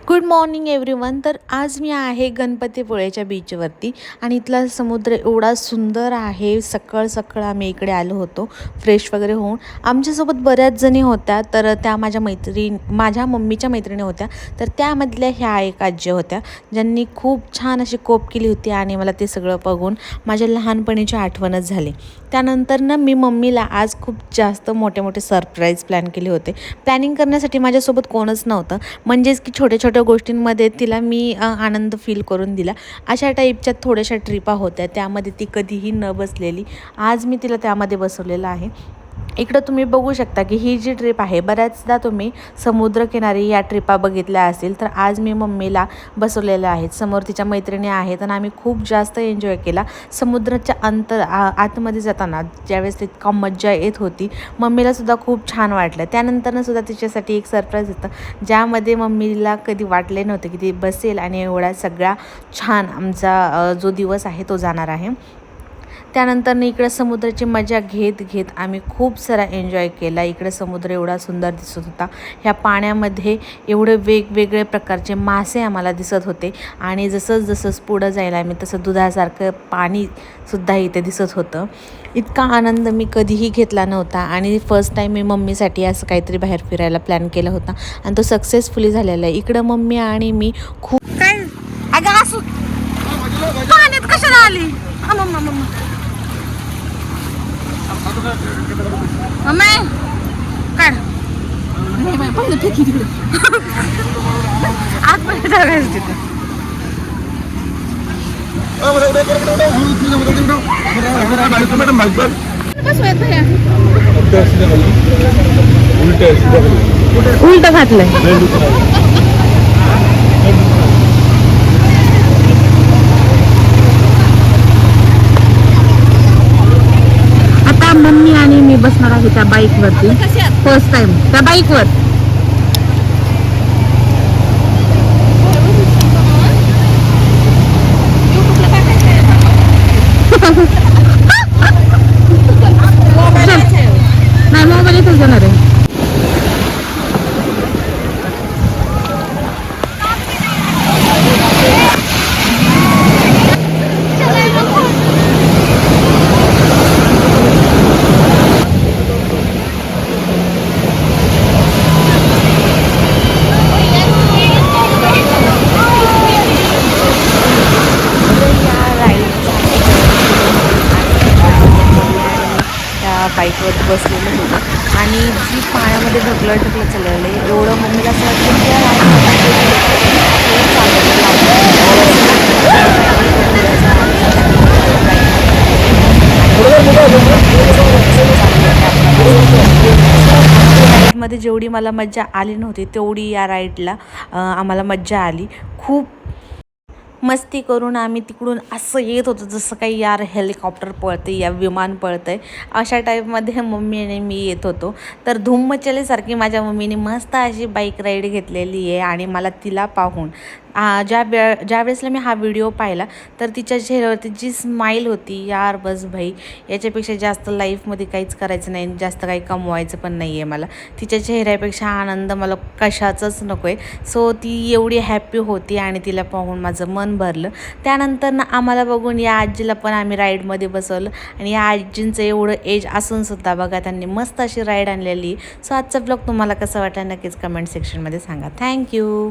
Good morning everyone. तर आज मी आहे गणपतीपुळेच्या बीचवरती आणि इथला समुद्र एवढा सुंदर आहे. सकाळ सकाळ आम्ही इकडे आलो होतो फ्रेश वगैरे होऊन. आमच्यासोबत बऱ्याच जणी होत्या, तर त्या माझ्या मम्मीच्या मैत्रिणी होत्या. तर त्यामधल्या ह्या एक आजी होत्या ज्यांनी खूप छान अशी कोप केली होती आणि मला ते सगळं बघून माझ्या लहानपणीची आठवणच झाली. त्यानंतर ना मी मम्मीला आज खूप जास्त मोठे मोठे सरप्राईज प्लॅन केले होते. प्लॅनिंग करण्यासाठी माझ्यासोबत कोणच नव्हतं, म्हणजेच की छोट्या छोट्या गोष्टींमध्ये तिला मी आनंद फील करून दिला. अशा टाईपच्या थोड्याशा ट्रिपा होत्या, त्यामध्ये ती कधीही न बसलेली. आज मी तिला त्यामध्ये बसवलेलं आहे. इकडं तुम्ही बघू शकता की ही जी ट्रिप आहे, बऱ्याचदा तुम्ही समुद्रकिनारी या ट्रिपा बघितल्या असतील. तर आज मी मम्मीला बसवलेलं आहे. समोर तिच्या मैत्रिणी आहेत आणि आम्ही खूप जास्त एन्जॉय केला. समुद्राच्या आतमध्ये जाताना ज्यावेळेस इतका मज्जा येत होती, मम्मीलासुद्धा खूप छान वाटलं. त्यानंतरनं सुद्धा तिच्यासाठी एक सरप्राईज होतं, ज्यामध्ये मम्मीला कधी वाटले नव्हते की ती बसेल आणि एवढा सगळा छान आमचा जो दिवस आहे तो जाणार आहे. त्यानंतरनं इकडं समुद्राची मजा घेत घेत आम्ही खूप सारा एन्जॉय केला. इकडे समुद्र एवढा सुंदर दिसत होता. ह्या पाण्यामध्ये एवढे वेगवेगळे प्रकारचे मासे आम्हाला दिसत होते आणि जसं पुढं जायला आम्ही तसं दुधासारखं पाणीसुद्धा इथे दिसत होतं. इतका आनंद मी कधीही घेतला नव्हता आणि फर्स्ट टाईम मी मम्मीसाठी असं काहीतरी बाहेर फिरायला प्लॅन केला होता आणि तो सक्सेसफुली झालेला आहे. इकडं मम्मी आणि मी खूप अगं असू पाण्यात कशाला आली? मम्मी काढ पहिलं फेकी तिकडे आतमध्ये जागायचं तिथे. उलट घातलंय. मम्मी आणि मी बसणार आहे त्या बाईकवरती फर्स्ट टाइम त्या बाईकवर. नाही मोबाईल इथेच जाणार आहे. बाईकवर बसलेलं होतं आणि जी पाण्यामध्ये ढकलत चाललेलं आहे. एवढं मम्मीला असं वाटतं की मध्ये जेवढी मला मज्जा आली नव्हती तेवढी या राईडला आम्हाला मज्जा आली. खूप मस्ती करून आम्ही तिकडून असं येत होतो जसं काही यार हेलिकॉप्टर पळते या विमान पळतं आहे, अशा टाईपमध्ये मम्मी आणि मी येत होतो. तर धूम मचलेसारखी माझ्या मम्मीने मस्त अशी बाईक राईड घेतलेली आहे आणि मला तिला पाहून ज्या वेळेसला मी हा व्हिडिओ पाहिला तर तिच्या चेहऱ्यावरती जी स्माईल होती, यार बस भाई याच्यापेक्षा जास्त लाईफमध्ये काहीच करायचं नाही, जास्त काही कमवायचं पण नाही आहे मला. तिच्या चेहऱ्यापेक्षा आनंद मला कशाचाच नको आहे. सो ती एवढी हॅप्पी होती आणि तिला पाहून माझं मन भरलं. त्यानंतर ना आम्हाला बघून या आजीला पण आम्ही राईडमध्ये बसवलं आणि या आजींचं एवढं एज असूनसुद्धा बघा त्यांनी मस्त अशी राईड आणलेली. सो आजचा ब्लॉग तुम्हाला कसं वाटलं नक्कीच कमेंट सेक्शनमध्ये सांगा. थँक्यू.